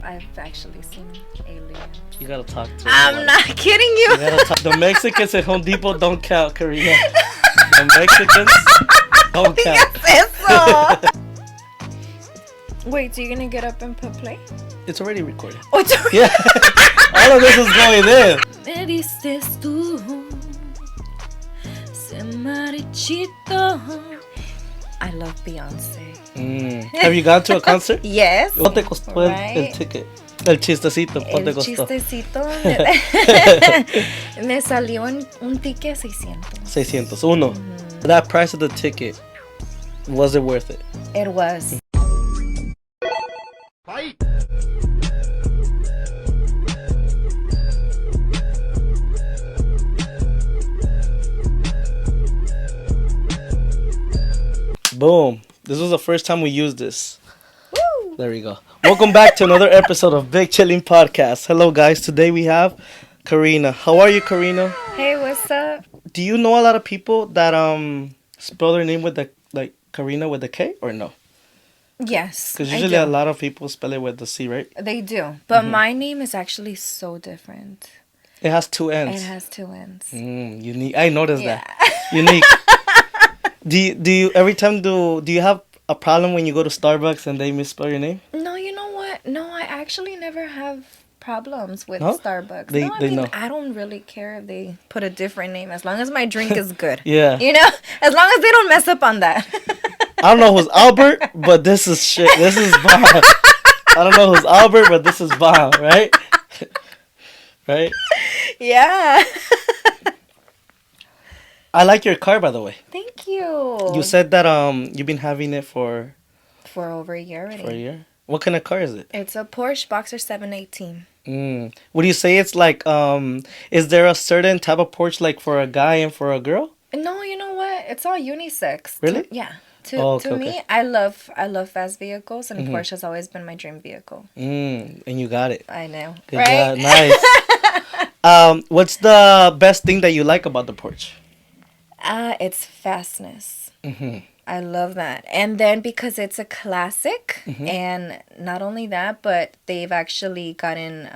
I've actually seen aliens. You gotta talk to us I'm about not it. kidding You you. gotta talk. The Mexicans at Home Depot don't count, Karinna. The Mexicans don't count. Digas eso. Wait, so you're gonna get up and put play? It's already recorded. Oh, it's already- Yeah. All of this is going in. Me diste tú, se marchito. I love Beyoncé. Have you gone to a concert? Yes. ¿Cuánto te costó el ticket? El chistecito, ¿cuánto te El costó? chistecito me salió en un ticket 600. 601. That price of the ticket, was it worth it? It was. Boom. This was the first time we used this. Woo! There we go. Welcome back to another episode of Big Chilling Podcast. Hello, guys. Today we have Karinna. How are you, Karinna? Hey, what's up? Do you know a lot of people that spell their name with the Karinna with the K or no? Yes. Because I usually do. a lot of people spell it with the C, right? They do. But my name is actually so different. It has two N's. It has two N's. Unique. I noticed Yeah. that. Unique. Do you every time do you have a problem when you go to Starbucks and they misspell your name? No, you know what? No, I actually never have problems with No? Starbucks. They know. I don't really care if they put a different name as long as my drink is good. Yeah. You know? As long as they don't mess up on that. I don't know who's Albert, but this is shit. This is bomb. I don't know who's Albert, but this is bomb, right? Right? Yeah. I like your car, by the way. Thank you. You said that you've been having it for For over a year already. a year. What kind of car is it? It's a Porsche Boxer 718. Would you say it's like is there a certain type of Porsche like for a guy and for a girl? No, you know what? It's all unisex. Really? Yeah. Oh, To okay, me, okay. I love fast vehicles, and Porsche has always been my dream vehicle. And you got it. I know, Good right? job. Nice. What's the best thing that you like about the Porsche? It's fastness. I love that. And then because it's a classic, and not only that, but they've actually gotten,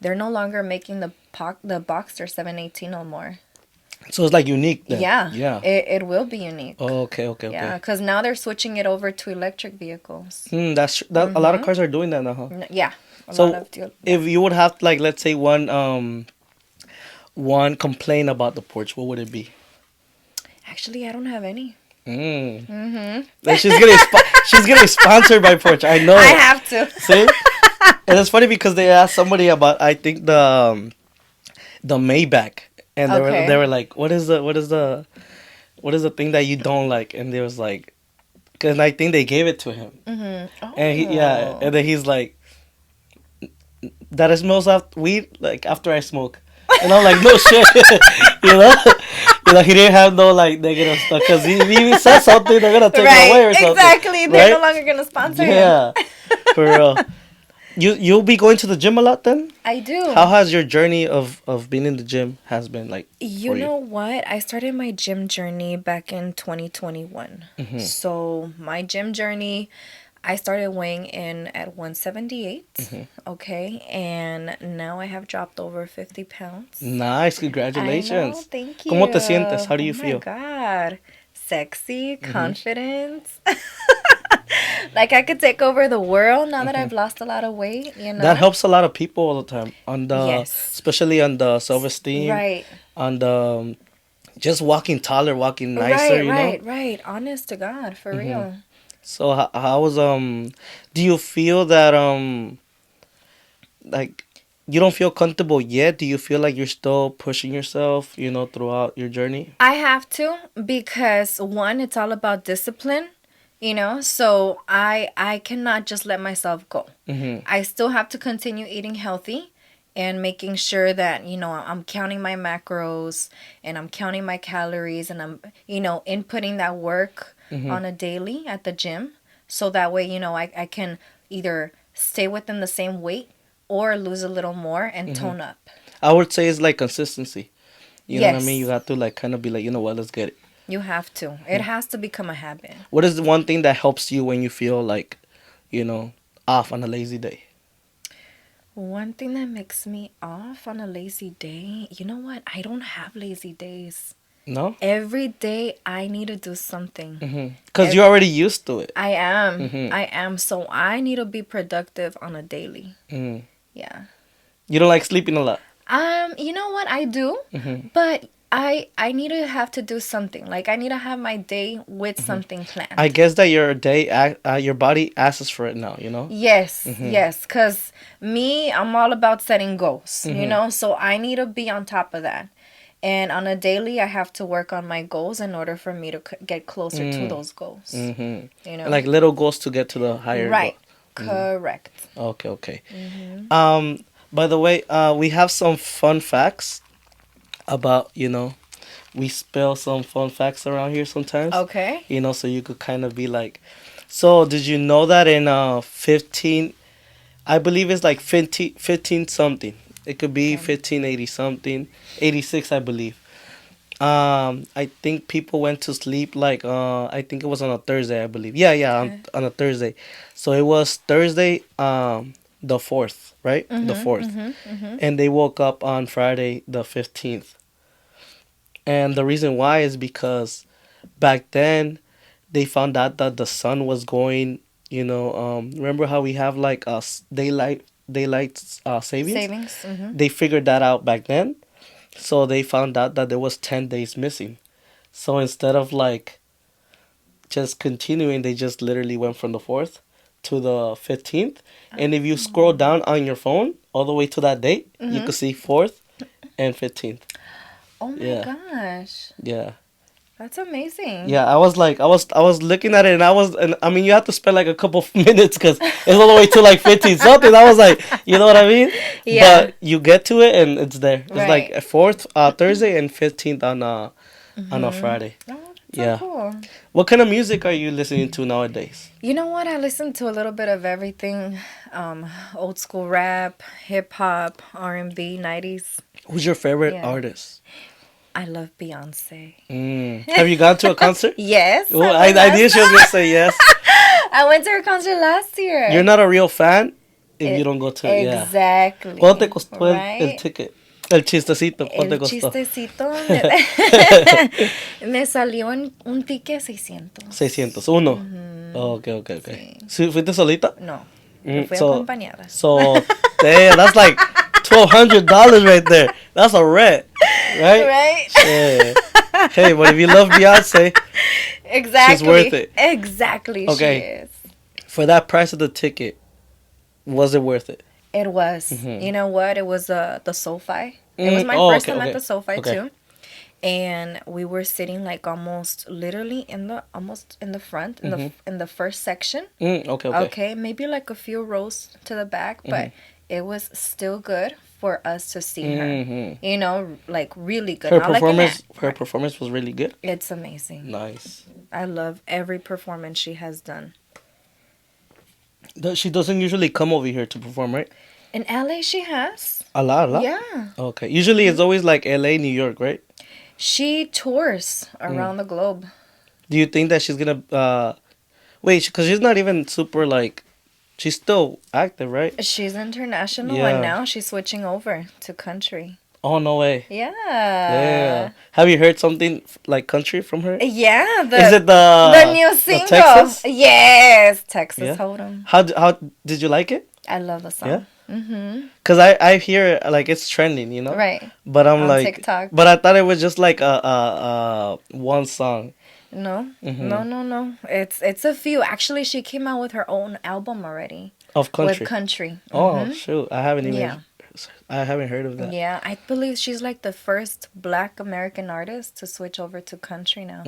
they're no longer making the Boxster 718 no more. So it's like unique then. Yeah. Yeah. It will be unique. Oh, okay. Yeah, because now they're switching it over to electric vehicles. That a lot of cars are doing that now, huh? Yeah. A So lot of if you would have like let's say one complaint about the Porsche, what would it be? Actually, I don't have any. Like she's getting sponsored by Porsche. I know. I it. have to. See, and it's funny because they asked somebody about I think the Maybach, and they were like, what is the thing that you don't like? And they was like, because I think they gave it to him, Oh. and then he's like, that it smells of weed like after I smoke. And I'm like, no shit, you know, he didn't have no like negative stuff because he even said something they're gonna take it away or something. Exactly. They're no right? longer gonna sponsor him. Yeah, for real. You'll be going to the gym a lot then? I do. How has your journey of being in the gym has been like? You know what? I started my gym journey back in 2021. So my gym journey, I started weighing in at 178. Okay, and now I have dropped over 50 pounds. Nice, I congratulations. know, thank you. ¿Cómo te sientes? How do you feel? Oh my God. Sexy, confidence. Like I could take over the world now that I've lost a lot of weight, you know? That helps a lot of people all the time on the, Yes. especially on the self-esteem, Right. on the just walking taller, walking nicer, you know. Right. Honest to God, for real. So how was do you feel that like you don't feel comfortable yet? Do you feel like you're still pushing yourself, you know, throughout your journey? I have to because one, it's all about discipline, you know. So I cannot just let myself go. I still have to continue eating healthy and making sure that, you know, I'm counting my macros and I'm counting my calories and I'm, you know, inputting that work on a daily at the gym. So that way, you know, I can either stay within the same weight or lose a little more and tone up. I would say it's like consistency. You know what I Yes. mean? You have to like kind of be like, you know what, let's get it. You have to. It has to become a habit. What is the one thing that helps you when you feel like, you know, off on a lazy day? One thing that makes me off on a lazy day, you know what? I don't have lazy days. No? Every day I need to do something. Because you're already used to it. I am. Mm-hmm. I am. So I need to be productive on a daily. Mm. Yeah. You don't like sleeping a lot? You know what? I do, Mm-hmm. but I need to have to do something. Like I need to have my day with something I planned. guess that your day, your body asks for it now, you know? Yes, Mm-hmm. yes, cuz me, I'm all about setting goals, you Mm-hmm. know? So I need to be on top of that. And on a daily, I have to work on my goals in order for me to get closer to Mm. those goals, Mm-hmm. you And know? like little goals to get to the higher goal. Right. Mm. Correct. Okay, okay. Mm-hmm. By the way, we have some fun facts about, we spill some fun facts around here sometimes, Okay. so you could kind of be like, so did you know that in 15, I believe it's like 15 something. It could be Okay. 1580 something, 86, I believe. I think people went to sleep like I think it was on a Thursday, I believe. Yeah, yeah, Okay. on a Thursday. So it was Thursday, the 4th, right? The Mm-hmm. 4th. Mm-hmm. Mm-hmm. And they woke up on Friday the 15th. And the reason why is because back then they found out that the sun was going, remember how we have like daylight savings? Savings. Mm-hmm. They figured that out back then. So they found out that there was 10 days missing. So instead of like just continuing, they just literally went from the 4th to the 15th. And if you scroll down on your phone all the way to that date, you Mm-hmm. could see 4th and 15th. Oh my Yeah. gosh. Yeah. That's amazing. Yeah, I was looking at it, and I mean, you have to spend like a couple minutes because it's all the way to like 15 something. I was like, you know what I mean? Yeah. But you get to it and it's there. It's like Right. a 4th Thursday and 15th on a Mm-hmm. Friday. Oh, that's so Yeah. cool. What kind of music are you listening to nowadays? You know what? I listen to a little bit of everything. Old school rap, hip hop, R&B, 90s. Who's your favorite Yeah. artist? I love Beyonce. Have you gone to a concert? Yes, Oh, I I, went I knew she was gonna say yes. I went to her concert last You're year. not a real fan if you It, don't go to it. Yeah. exactly. ¿Cuánto te costó el Right? ticket? El chistecito, ¿cuánto te El costó? chistecito me salió en un ticket 600. 601. Ok, ok, ok. Sí. ¿Sí, ¿Fuiste solita? No, yo fui So, acompañada. damn, that's like $1,200 right there. That's a rent, right? Right? Yeah. Hey, but if you love Beyonce, Exactly. she's worth it. Exactly, Okay. she is. For that price of the ticket, was it worth it? It was. Mhm. You know what? It was the SoFi. It was my first time at the SoFi too. And we were sitting like almost literally almost in the front in the first section. Okay, okay. Okay, maybe like a few rows to the back, but it was still good for us to see her. Mhm. You know, like really good. Her Not like an act. performance was really good. It's amazing. Nice. I love every performance she has done. She doesn't usually come over here to perform, right? In LA, she has. A lot, a lot. Yeah. Okay. Usually it's always like LA, New York, right? She tours around the globe. Do you think that she's gonna wait? Because she's not even super like, she's still active, right? She's international, Yeah. and now she's switching over to country. Oh no way! Yeah. Yeah. Have you heard something like country from her? Yeah. Is it the new single? Texas? Yes, Texas Yeah. Hold'em. How did you like it? I love the song. Yeah? Mm-hmm. Cause I hear it, like it's trending, you know. Right. But I'm On like, TikTok. but I thought it was just like a one song. No, Mhm. no. It's a few. Actually, she came out with her own album already. Of country. With country. Oh Mhm. shoot! I haven't even. Yeah. I haven't heard of that. Yeah, I believe she's like the first Black American artist to switch over to country now.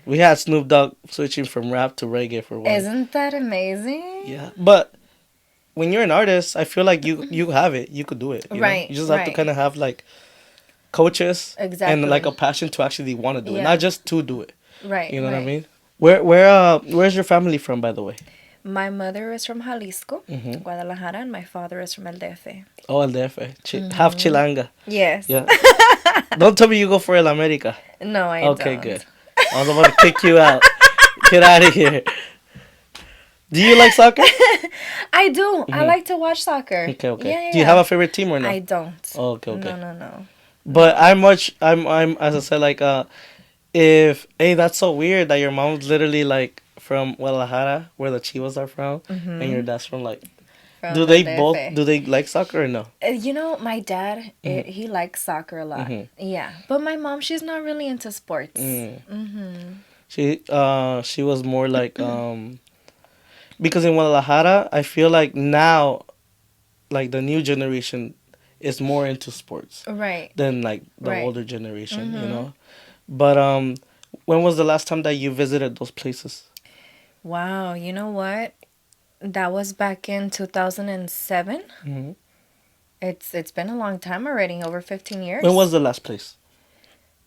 We had Snoop Dogg switching from rap to reggae for one. Isn't that amazing? Yeah, but when you're an artist, I feel like you have it. You could do it. You know? Right, You just have to right. kind of have like coaches Exactly. and like a passion to actually want to do it, Yeah. not just to do it. Right. You know what I right. mean? Where's your family from, by the way? My mother is from Jalisco, Mhm. Guadalajara, and my father is from El DF. Oh, El DF. Half Chilanga. Yes. Yeah. Don't tell me you go for El America. No, I Okay, don't. good. I was about to kick you out. Get out of here. Do you like soccer? I do. I like to watch soccer. Okay, okay. Yeah, yeah, Do you have yeah. a favorite team or no? I don't. Oh, okay, No, okay. no, no. But No. I'm as I said, like if hey, that's so weird that your mom's literally like from Guadalajara, where the Chivas are from, and your Mm-hmm. dad's from like. From the DF. Do they like soccer or no? My dad, Mm-hmm. he likes soccer a lot. Mm-hmm. Yeah. But my mom, she's not really into sports. Mm. Mm-hmm. She was more like because in Guadalajara, I feel like now like the new generation is more into sports Right. than like the Right. older generation, you Mm-hmm. know. But when was the last time that you visited those places? Wow. You know what? That was back in 2007. Hmm. It's been a long time already, over 15 When was years the last place?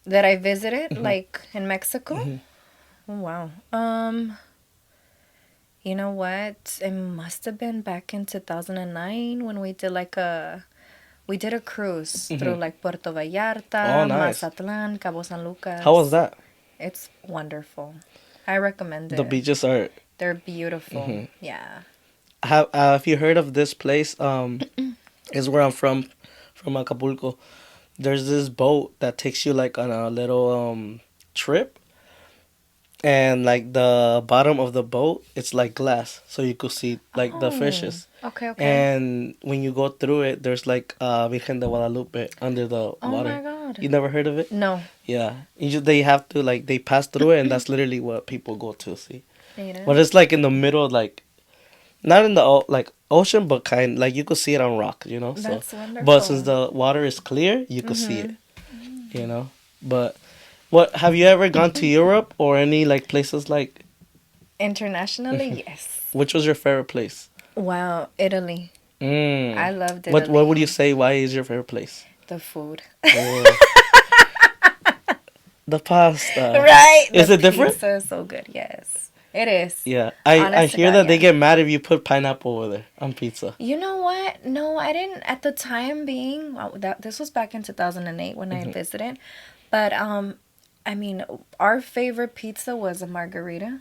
that I visited, Hmm. like in Mexico. Hmm. Oh, wow. You know what? It must have been back in 2009 when we did a cruise through Hmm. like Puerto Oh, Vallarta, nice. Mazatlan, Cabo San How was Lucas. that? It's wonderful. I recommend The it. beaches are. They're beautiful. Hmm. Yeah. Have you heard of this place? Is where I'm from Acapulco. There's this boat that takes you like on a little trip, and like the bottom of the boat it's like glass, so you could see like the Oh, fishes. okay, okay. And when you go through it, there's like Virgen de Guadalupe under the Oh water. my God. You never heard of it? No. Yeah, they have to like they pass through it, and that's literally what people go to see. Mira. But it's like in the middle, like not in the like ocean, but kind like you could see it on rock, you know. So, That's but since wonderful. the water is clear, you could see it, Mm-hmm. you know. But what have you ever gone to Europe or any like places like? Internationally, yes. Which was your favorite place? Wow, Italy. Mm. I loved What would you Italy. say? Why is your favorite place? The food. Oh, the pasta. Right? Is The it different? pizza is so good. Yes, it is. Yeah, I Honest to hear God, that they yeah. get mad if you put pineapple over there on pizza. You know what? No, I didn't. At the time being, well, that this was back in 2008 when I Hmm. visited. But I mean, our favorite pizza was a margarita.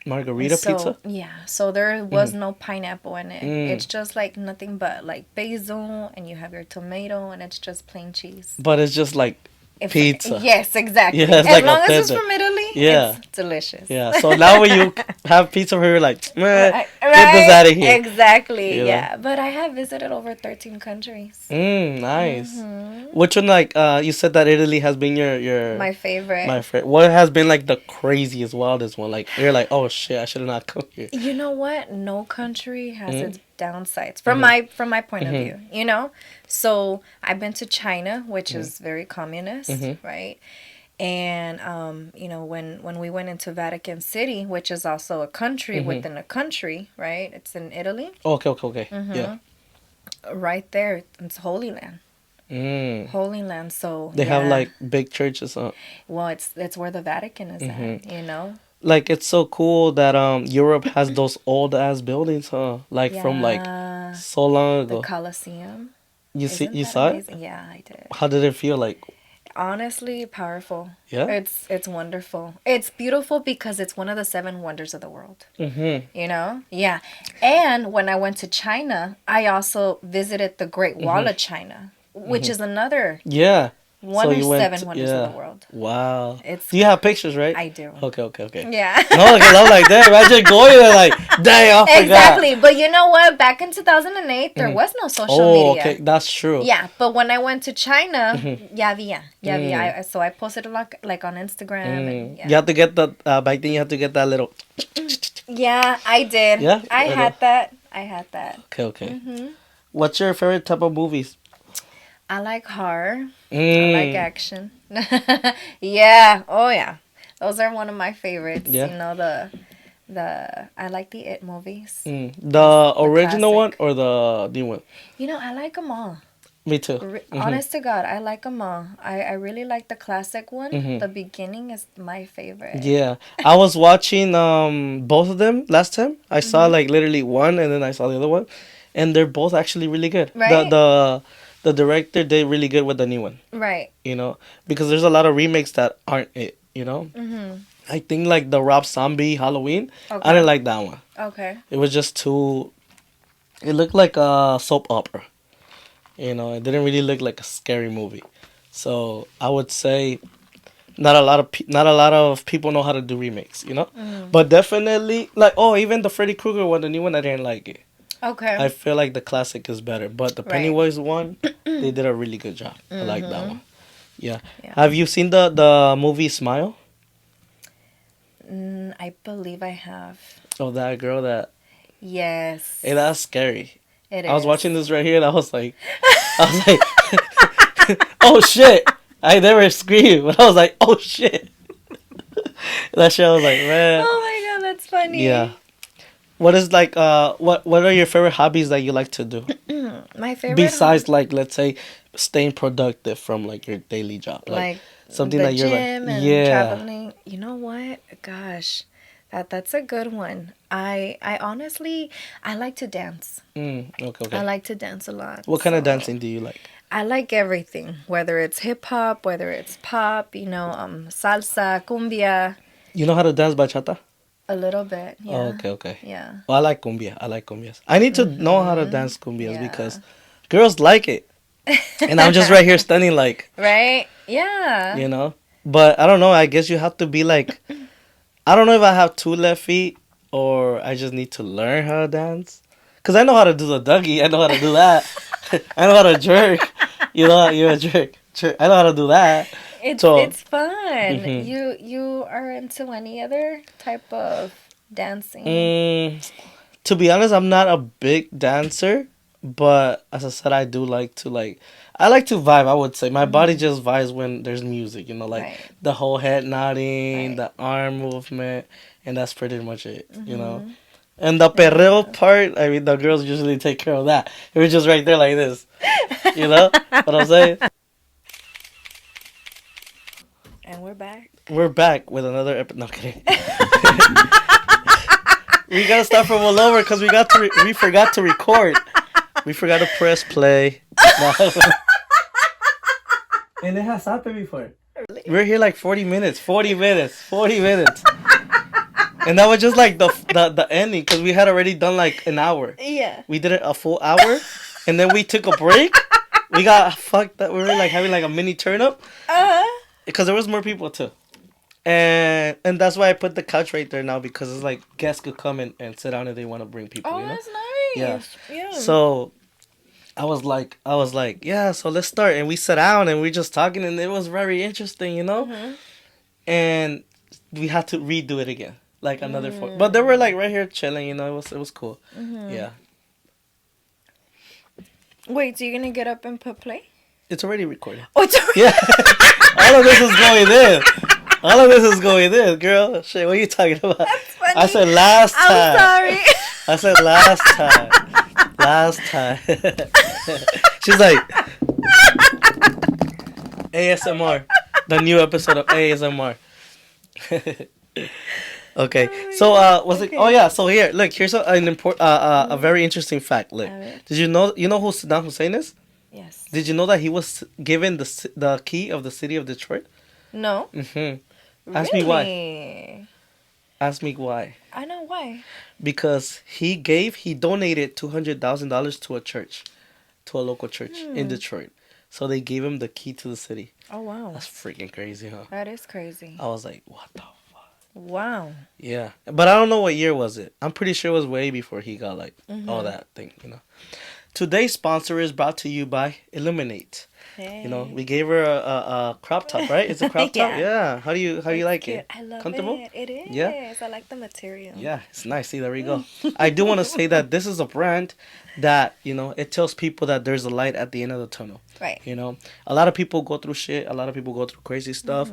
And Margarita so pizza. yeah, so there was Hmm. no pineapple in it. Mm. It's just like nothing but like basil, and you have your tomato, and it's just plain cheese. But it's just like If pizza. yes, exactly. Yeah, it's As like long as it's authentic. from Italy, Yeah, it's delicious. yeah. So now when you have pizza here, you're like, man, Right, get this right, out of here. exactly. You know. Yeah, but I have visited over 13 countries. Nice. Hmm. Which one like you said that Italy has been your My favorite. my favorite. What has been like the craziest, wildest one? Like you're like, oh shit, I should have not come here. You know what? No country has Mm-hmm. its downsides Mm-hmm. from my point of Mm-hmm. view, you know? So, I've been to China, which Mm-hmm. is very communist, Mm-hmm. right? And when we went into Vatican City, which is also a country Mm-hmm. within a country, right? It's in Italy. Okay, okay, okay. Yeah. Mhm. Right there, it's Holy Land. Mm. Holy Land. So, They have yeah. like big churches. Well, it's where the Vatican is Mm-hmm. at, you know? Like it's so cool that Europe has those old ass buildings, huh? Like from like Yeah. so long The ago. Colosseum. You Isn't that saw it? amazing? Yeah, I did. How did it feel like? Honestly, powerful. Yeah. It's wonderful. It's beautiful because it's one of the seven wonders of the world. Mm-hmm. You know? Yeah. And when I went to China, I also visited the Great Wall Mm-hmm. of China, which Mm-hmm. is another Yeah. one So of you went. seven wonders of the Yeah. world. Wow. It's Do you have pictures, right? I do. Okay, okay, okay. Yeah. No, because I'm like, damn, imagine going there like, dang, I forgot. Exactly. But you know what? Back in 2008, there Mhm. was no social Oh, media. okay, that's true. Yeah, but when I went to China, Mhm. ya había, ya había. Mm. So I posted like on Instagram and You yeah. have to get the back then. You have to get that little. Yeah, I did. Yeah? I Okay. had that. I had that. Okay, okay. Hmm. What's your favorite type of movies? I like horror. I like Mm. action. Yeah. Oh yeah. Those are one of my favorites. Yeah. You know I like the It movies. The original one classic. or the new one? You know, I like them all. Me too. Mhm. Honest to God, I like them all. I really like the classic one. Mhm. The beginning is my favorite. Yeah, I was watching both of them last time. I saw Mm-hmm. like literally one, and then I saw the other one, and they're both actually really good. Right? The director did really good with the new one. Right. You know, because there's a lot of remakes that aren't it. You know, Mm-hmm. I think like the Rob Zombie Halloween. I Okay. didn't like that one. Okay. It was just too. It looked like a soap opera. You know, it didn't really look like a scary movie. So I would say not a lot of people know how to do remakes. You know, Mm. but definitely like even the Freddy Krueger one, the new one, I didn't like it. I Okay. feel like the classic is better, but the Right. Pennywise one, they did a really good job. I like that Mm-hmm. one. Yeah. Yeah. Have you seen the movie Smile? I believe I have. Of that girl that. Hey, Yes. that's scary. It I was watching is. this right here, and I was like, oh shit! I never screamed, but I was like, oh shit! That shit, I was like, man, Oh my god, that's yeah. funny. What is like, what are your favorite hobbies that you like to do My favorite besides hobby, like, let's say, staying productive from like your daily job, like like something the that you're like, gym and yeah. traveling. You know what? Gosh, that's a good one. I honestly I like to dance. Okay, I okay. like to dance a lot. What kind of So dancing do you like? I like everything, whether it's hip hop, whether it's pop, salsa, cumbia, You know how to dance bachata? a little bit. Oh, Yeah. okay, okay. Yeah. Well, I like cumbia. I like cumbias. I need to know how to Mhm. dance cumbias because Yeah. girls like it, and I'm just right here standing like, Right? Yeah. you know. But I don't know. I guess you have to be like, I don't know if I have two left feet or I just need to learn how to dance. Cause I know how to do the Dougie. I know how to do that. I know how to jerk. You know, you're a jerk. I know how to do that. So, It's fun. hmm You are into any other type of dancing? mm, to be honest, I'm not a big dancer, but as I said, I do like to like. I like to vibe. I would say my body Hmm. just vibes when there's music. You know, like Right. the whole head nodding, Right. the arm movement, and that's pretty much it. You know. Hmm. And the perreo Yeah. part, I mean, the girls usually take care of that. We're just right there like this. You know what I'm saying? And we're back. We're back with another episode. No kidding. We gotta start from all over because we forgot to record. We forgot to press play. No. And it has happened before. We're here like 40 minutes. 40 minutes. 40 minutes. And that was just like the ending because we had already done like an hour. Yeah. We did it a full hour, and then we took a break. We got fucked up. We were like having like a mini turn up Uh-huh. because there was more people too. And that's why I put the couch right there now because it's like guests could come and sit down if they want to bring people, Oh, you know? that's Yeah. nice. Yeah. So I was like, yeah, so let's start. And we sat down and we just talking and it was very interesting, you know? Hmm. And we had to redo it again. Like another four. But they were Mm. like right here chilling, you know, it was cool. Hmm. Yeah. Wait, so you're gonna get up and put play? It's already recorded. Oh, it's Yeah. All of this is going in. All of this is going in, girl. Shit, what are you talking about? That's funny. I said last time. I'm sorry. I said last time. Last time. She's like ASMR. The new episode of ASMR. Okay. Oh my So God. was it Okay. oh yeah, so here, look, here's an important a very interesting fact. Look. A ver. Did you know who Saddam Hussein is? Yes. Did you know that he was given the key of the city of Detroit? No. Mhm. Really? Ask me why. Ask me why. I know why. Because he donated $200,000 to a church, to a local church in Hmm. Detroit. So they gave him the key to the city. Oh wow. That's freaking crazy, huh? That is crazy. I was like, what the Wow. yeah. But I don't know what year was it. I'm pretty sure it was way before he got like all Mhm. that thing, you know. Today's sponsor is brought to you by Illuminate. Hey. You know, we gave her a crop top, right? It's a crop top. Yeah. Yeah. How do you It's like cute. it? I love Comfortable? it. It is. Yeah. I like the material. Yeah, it's nice. See, there we go. I do want to say that this is a brand that, you know, it tells people that there's a light at the end of the tunnel. Right. You know, a lot of people go through shit. A lot of people go through crazy stuff.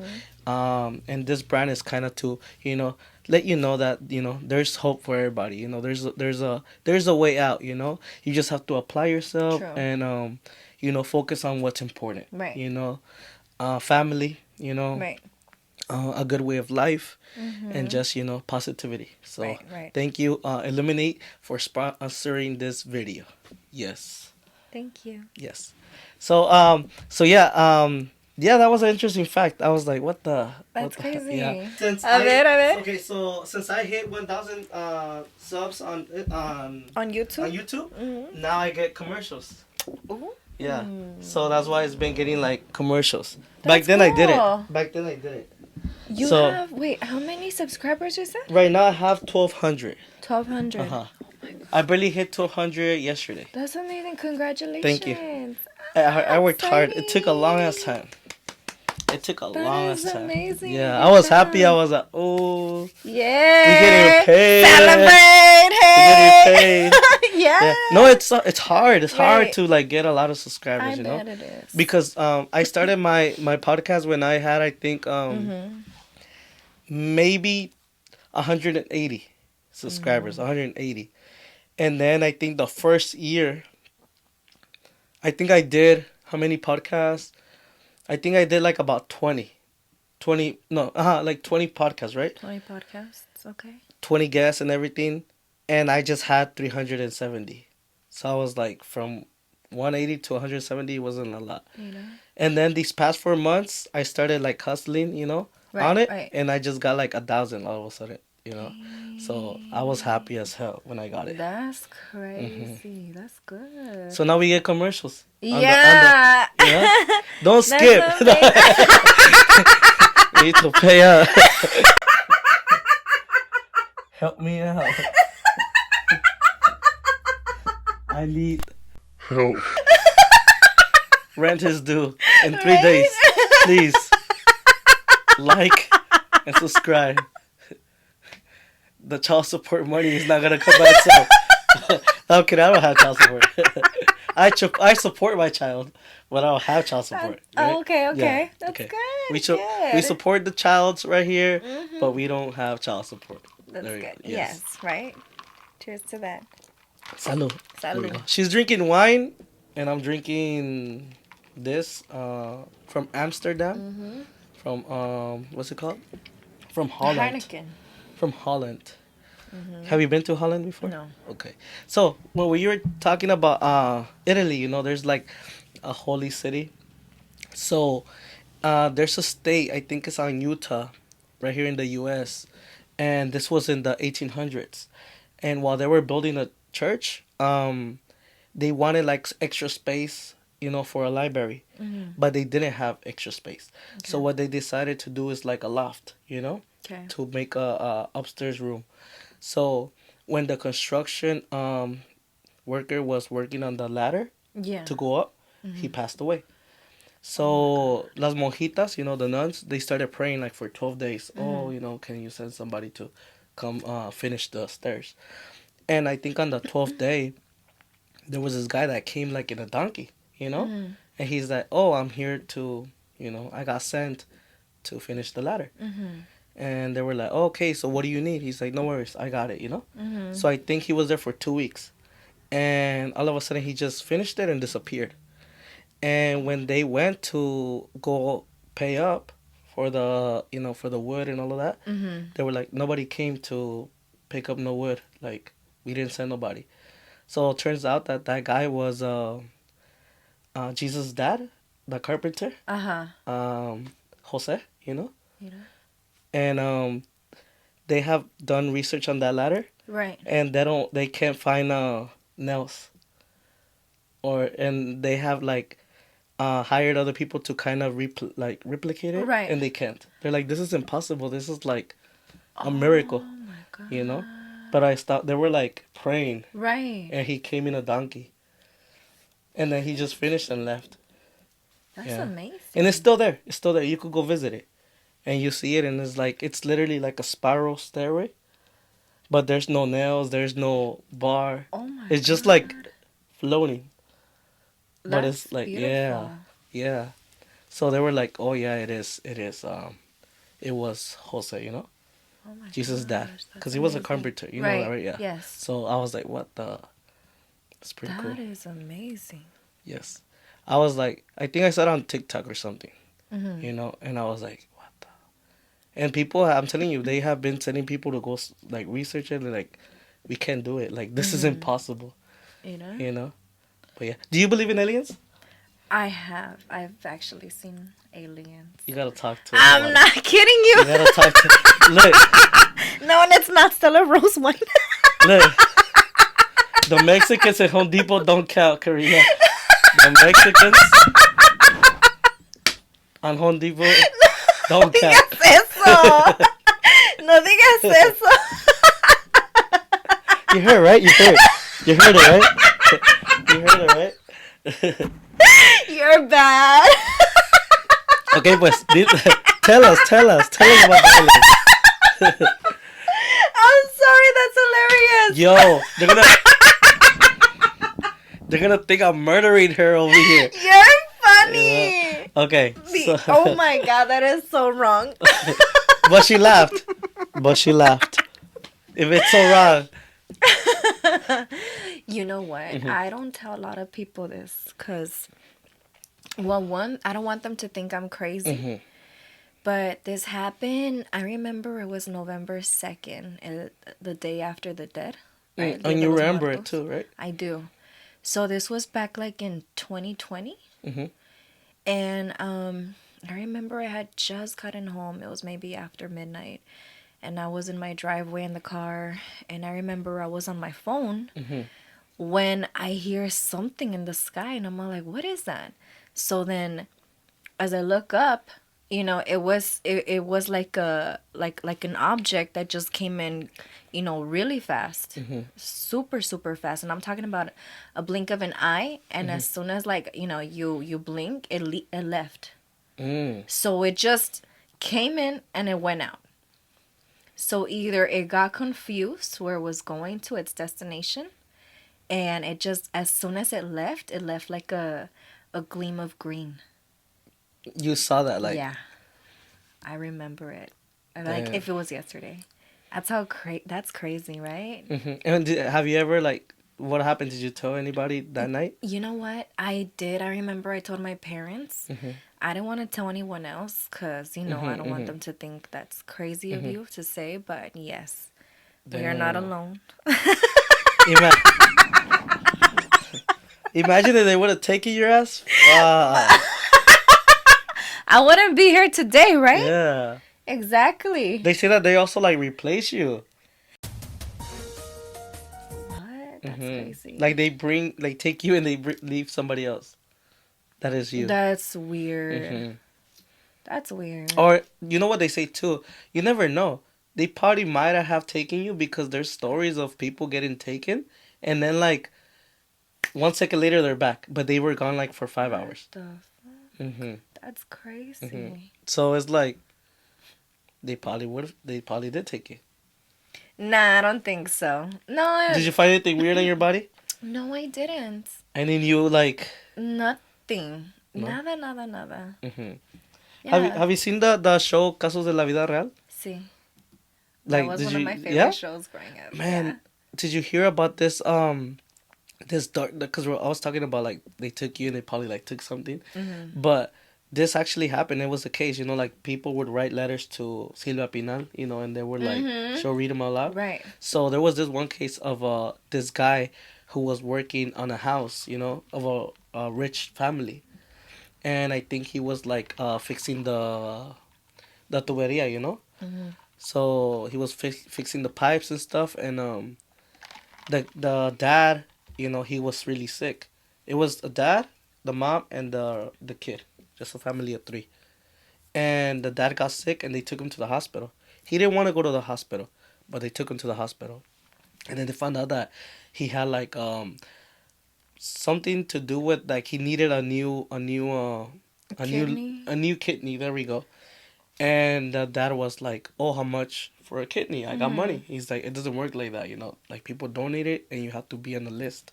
Mm-hmm. And this brand is kind of to, you know, let you know that, you know, there's hope for everybody. You know, there's a way out, you know. You just have to apply yourself True. and you know, focus on what's important. Right. You know, family, you know, Right. a good way of life, Mm-hmm. and just, you know, positivity. So Right. Right. thank you, Eliminate, for sponsoring this video. Yes, Thank you. yes. So yeah, Yeah, that was an interesting fact. I was like, what the? That's Yeah. crazy. Since A ver, a ver. okay, so since I hit 1,000 subs On YouTube? on YouTube, Mm-hmm. now I get commercials. Ooh. Yeah. So that's why it's been getting like commercials. Back That's then I did it. cool. Back then I did it. You So have, wait, how many subscribers you said? right now I have 1,200. 1,200. Uh-huh. Oh my God. I barely hit 1,200 yesterday. That's amazing. Congratulations. Thank you. I worked hard. It took a long ass time. It took a long That is ass time. amazing. Yeah, Good I was happy. I job. was like, oh, Yeah. we getting paid. Celebrate. We getting Hey. paid. Yeah. Yeah. No, it's hard. It's hard Right. to like get a lot of subscribers. I You know, bet it is. because I started my podcast when I had, I think, Mm-hmm. maybe 180 subscribers, 180. And then I think the first year, I think I did how many podcasts? I think I did like about 20. 20, no, like 20 podcasts, right? 20 podcasts. Okay. 20 guests and everything. And I just had 370. So I was like from 180 to 170 wasn't a lot. You know? And then these past 4 months, I started like hustling, on it. Right. And I just got like 1,000 all of a sudden. So I was happy as hell when I got it. That's crazy. That's good. So now we get commercials. Yeah. Don't skip. We need to pay up. Help me out. I need help. Rent is due in 3 days. Please like and subscribe. The child support money is not gonna come by itself. Okay, I don't have child support. I support my child, but I don't have child support. Right? Okay. Yeah, That's okay. good. We support the child's right here, Mm-hmm. but we don't have child support. That's There we good. go. Yes. Right. Cheers to that. Salud. There we Salud. go. She's drinking wine, and I'm drinking this from Amsterdam. Mm-hmm. From what's it called? From Holland. Heineken. From Holland. Mm-hmm. Have you been to Holland before? No. Okay. So when we were talking about Italy, there's like a holy city. So there's a state, I think it's on Utah, right here in the U.S. And this was in the 1800s. And while they were building a church, they wanted like extra space, for a library. Mm-hmm. But they didn't have extra space. Okay. So what they decided to do is like a loft, Okay. to make a upstairs room. So when the construction worker was working on the ladder Yeah. to go up, he passed away. So las monjitas, the nuns, they started praying like for 12 days. Oh, can you send somebody to come finish the stairs? And I think on the 12th day, there was this guy that came like in a donkey, Mm-hmm. and he's like, oh, I'm here to, I got sent to finish the ladder. Mm-hmm. And they were like, oh, okay, so what do you need? He's like, no worries, I got it, Mm-hmm. So I think he was there for 2 weeks. And all of a sudden, he just finished it and disappeared. And when they went to go pay up for the, for the wood and all of that, Mm-hmm. they were like, nobody came to pick up no wood. Like, we didn't send nobody. So it turns out that guy was Jesus' dad, the carpenter, Uh-huh. Jose, You know? and they have done research on that ladder, Right. and they can't find nails, and they have like hired other people to kind of replicate it, Right. and they can't. They're like, this is impossible. This is like a miracle, Oh my God. But I stopped. They were like praying, Right. and he came in a donkey, and then he just finished and left. That's Yeah. amazing. And it's still there. It's still there. You could go visit it, and you see it, and it's literally like a spiral stairway, but there's no nails. There's no bar. Oh my It's just God. like floating. But That's it's like beautiful. yeah. So they were like, oh yeah, it is. It was Jose, Oh my Jesus' dad, gosh, that's because he was a amazing. carpenter. You know Right. that, right? Yeah. Yes. So I was like, what the? It's pretty cool. That is amazing. Yes. I was like, I think I saw it on TikTok or something, Mm-hmm. and I was like, what the? And people, I'm telling you, they have been sending people to go like research it. And, like, we can't do it. Like, this is impossible. You know? But yeah, do you believe in aliens? I have. I've actually seen aliens. You gotta talk to us I'm about not it. kidding you. You gotta talk to. Look, No, and it's not Stella Rose wine. look. The Mexicans at Home Depot don't count, Karinna. The Mexicans on Home Depot No don't count. digas eso. No digas eso. You heard, right? You heard. You heard it, right? You heard it, right? You're bad. Okay, pues, tell us about the aliens. I'm sorry, that's hilarious. Yo, they're gonna think I'm murdering her over here. You're funny. Okay. So, Oh my god, that is so wrong. but she laughed. If it's so wrong. You know what? Mm-hmm. I don't tell a lot of people this because, well, one, I don't want them to think I'm crazy. Mm-hmm. But this happened, I remember it was November 2nd, the day after the dead. Right? And you remember it too, right? I do. So this was back like in 2020. Mm-hmm. And I remember I had just gotten home. It was maybe after midnight. And I was in my driveway in the car. And I remember I was on my phone when I hear something in the sky. And I'm all like, what is that? So then as I look up, you know, it was like like an object that just came in, you know, really fast, super super fast. And I'm talking about a blink of an eye, and as soon as, like, you know, you blink, it left. So it just came in and it went out. So either it got confused where it was going to its destination, and it just, as soon as it left like a gleam of green. You saw that, like. Yeah, I remember it. Like if it was yesterday. That's crazy, right? Mm-hmm. And have you ever, like, what happened? Did you tell anybody that night? You know what? I did. I remember I told my parents. I didn't want to tell anyone else because, you know, I don't want them to think that's crazy of you to say. But yes, we are not alone. Imagine if they would have taken your ass. I wouldn't be here today, right? Yeah. Exactly. They say that they also, like, replace you. What? That's crazy. Like, they take you and they leave somebody else. That is you. That's weird. That's weird. Or, you know what they say too? You never know. They probably might have taken you because there's stories of people getting taken. And then, like, 1 second later, they're back. But they were gone, like, for 5 hours. What the fuck? That's crazy. So it's like, they probably did take you. Nah, I don't think so. No. Did you find anything weird on your body? No, I didn't. And then you, like... Nothing. No? Nada. Yeah. Have you seen the show Casos de la Vida Real? Sí. Like, That was one of my favorite shows growing up. Man, did you hear about this this dark, because I was talking about, like, they took you and they probably, like, took something. But this actually happened. It was a case, you know, like, people would write letters to Silvia Pinal, you know, and they were like, she'll read them out loud. Right. So there was this one case of this guy who was working on a house, you know, of a rich family. And I think he was, like, fixing the tuberia, you know? So he was fixing the pipes and stuff. And the dad, you know, he was really sick. It was a dad, the mom, and the kid. Just a family of 3. And the dad got sick and they took him to the hospital. He didn't want to go to the hospital, but they took him to the hospital. And then they found out that he had, like, something to do with, like, he needed a new kidney. There we go. And the dad was like, "Oh, how much for a kidney? I got money." He's like, "It doesn't work like that, you know. Like, people donate it and you have to be on the list."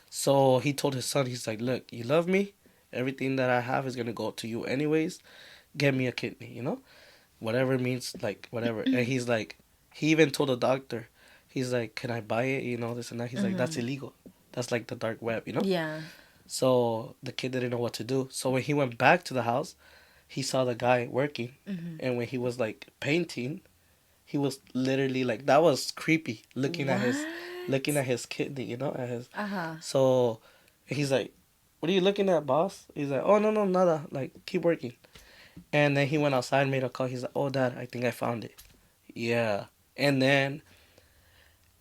So he told his son, he's like, "Look, you love me. Everything that I have is gonna go to you anyways. Get me a kidney, you know, whatever it means, like, whatever." And he's like, he even told the doctor, he's like, "Can I buy it? You know, this and that." He's like, "That's illegal. That's like the dark web, you know." Yeah. So the kid didn't know what to do. So when he went back to the house, he saw the guy working, and when he was, like, painting, he was literally, like, that was creepy, looking at his kidney, you know, at his. So he's like, what are you looking at, boss? He's like, oh, no, no, nada. Like, keep working. And then he went outside, made a call. He's like, oh, Dad, I think I found it. Yeah. And then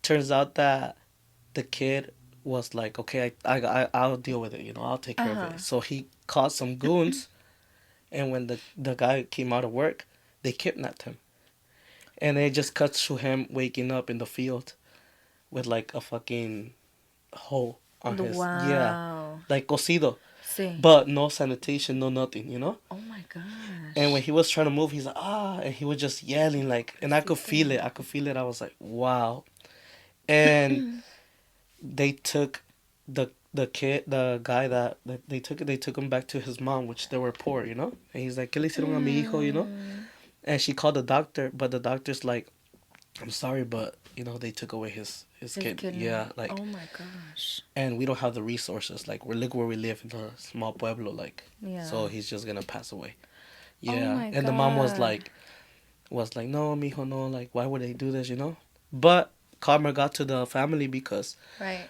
turns out that the kid was like, okay, I'll deal with it. You know, I'll take care of it. So he caught some goons. And when the guy came out of work, they kidnapped him. And it just cuts to him waking up in the field with like a fucking hole on his. Wow. Yeah. Like cocido. Sí. But no sanitation, no nothing, you know? Oh my gosh. And when he was trying to move, he's like, ah, and he was just yelling, like, and I could feel it. I could feel it. I was like, wow. And they took the kid, the guy that they took him back to his mom, which they were poor, you know? And he's like, ¿Qué le hicieron a mi hijo, you know? And she called the doctor, but the doctor's like, I'm sorry, but, you know, they took away his kid. Kidney. Yeah, like. Oh my gosh. And we don't have the resources. Like, look where we live in a small pueblo, like. Yeah. So he's just gonna pass away. Yeah. Oh my And the mom was like, no, mijo, no, like, why would they do this, you know? But karma got to the family because right.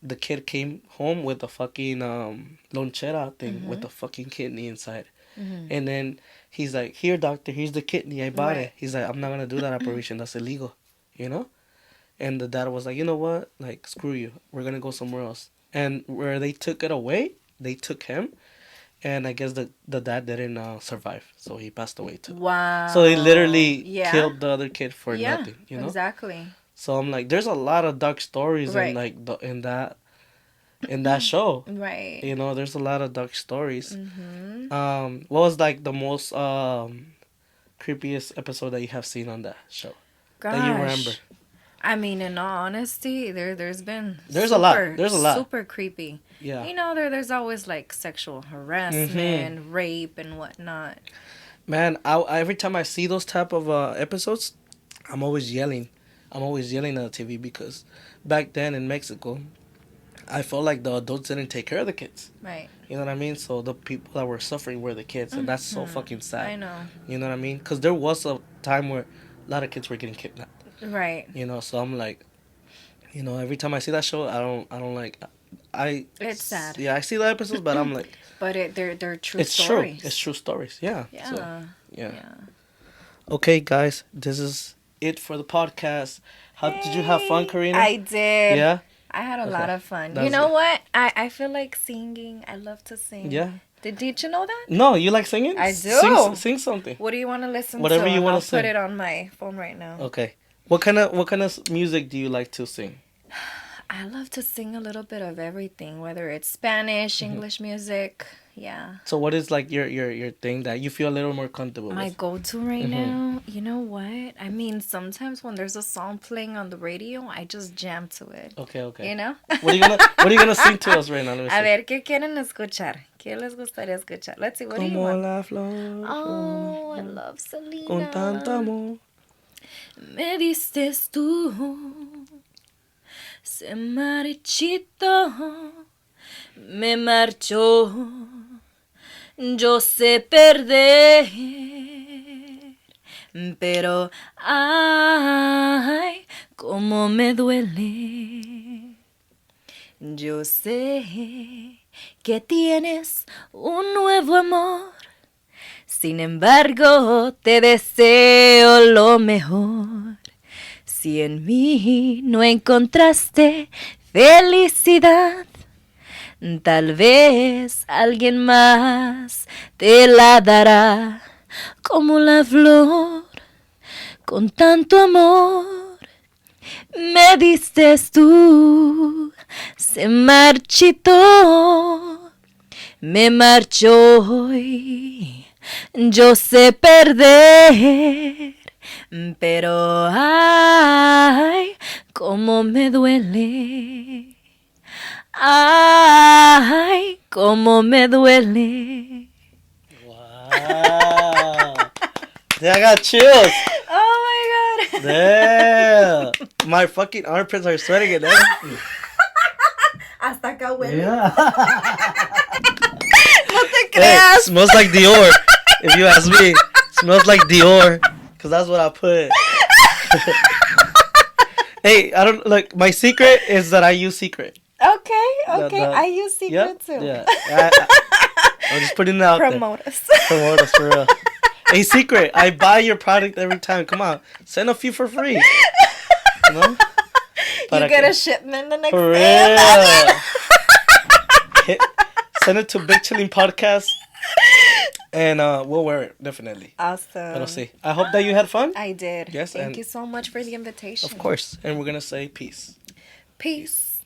the kid came home with a fucking lonchera thing with a fucking kidney inside. And then he's like, here, doctor, here's the kidney. I bought it. He's like, I'm not going to do that operation. That's illegal, you know? And the dad was like, you know what? Like, screw you. We're going to go somewhere else. And where they took it away, they took him. And I guess the dad didn't survive. So he passed away too. Wow. So they literally killed the other kid for nothing, you know? Exactly. So I'm like, there's a lot of dark stories in like in that show. Right. You know, there's a lot of dark stories. What was like the most creepiest episode that you have seen on that show? Gosh. That you remember? I mean, in all honesty, there's a lot. There's a lot. Super creepy. Yeah. You know, there's always like sexual harassment, rape, and whatnot. Man, every time I see those type of episodes, I'm always yelling. I'm always yelling at the TV because back then in Mexico, I felt like the adults didn't take care of the kids. Right. You know what I mean? So the people that were suffering were the kids, and that's so fucking sad. I know. You know what I mean? Because there was a time where a lot of kids were getting kidnapped. Right. You know, so I'm like, you know, every time I see that show, I don't like. It's sad. Yeah, I see the episodes, but I'm like. But they're true it's stories. True. It's true stories. Yeah. Yeah. So, yeah. Okay, guys, this is it for the podcast. Did you have fun, Karinna? I did. Yeah. I had a lot of fun. That's you know what? I feel like singing. I love to sing. Yeah. Did you know that? No, you like singing? I do. Sing something. What do you want to listen Whatever to? you want to sing. I'll put it on my phone right now. Okay. What kind of music do you like to sing? I love to sing a little bit of everything, whether it's Spanish, English music. Yeah. So what is like your thing that you feel a little more comfortable with? My go-to right now, you know what? I mean, sometimes when there's a song playing on the radio, I just jam to it. Okay. You know? What are you gonna sing to us right now? Let me see. A ver, ¿qué quieren escuchar? ¿Qué les gustaría escuchar? Let's see, what do you Como want? la flor. Oh, I love Selena. Con tanto amor. Me diste tú, se marchito, me marchó. Yo sé perder, pero ay, cómo me duele. Yo sé que tienes un nuevo amor, sin embargo te deseo lo mejor. Si en mí no encontraste felicidad, tal vez alguien más te la dará, como la flor con tanto amor me diste tú, se marchitó, me marchó hoy, yo sé perder, pero ay, cómo me duele. Ay, cómo me duele. Wow. Yeah, I got chills. Oh my god. Damn. My fucking armpits are sweating again. Hasta acá huele. Yeah. No te Hey, creas. smells like Dior. If you ask me, smells like Dior. Cause that's what I put. Hey, I don't like. My secret is that I use Secret. Okay. I use secret too. Yeah. I'm just putting it out there. Promote us. Promote us for real. Hey, secret. I buy your product every time. Come on, send a few for free. You know. You get a shipment the next for day. Real. Send it to Big Chilling Podcast. And we'll wear it, definitely. Awesome. We'll see. I hope that you had fun. I did. Yes. Thank you so much for the invitation. Of course. And we're going to say peace. Peace.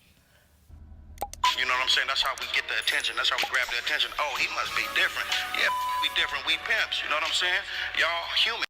You know what I'm saying? That's how we get the attention. That's how we grab the attention. Oh, he must be different. Yeah, we different. We pimps. You know what I'm saying? Y'all human.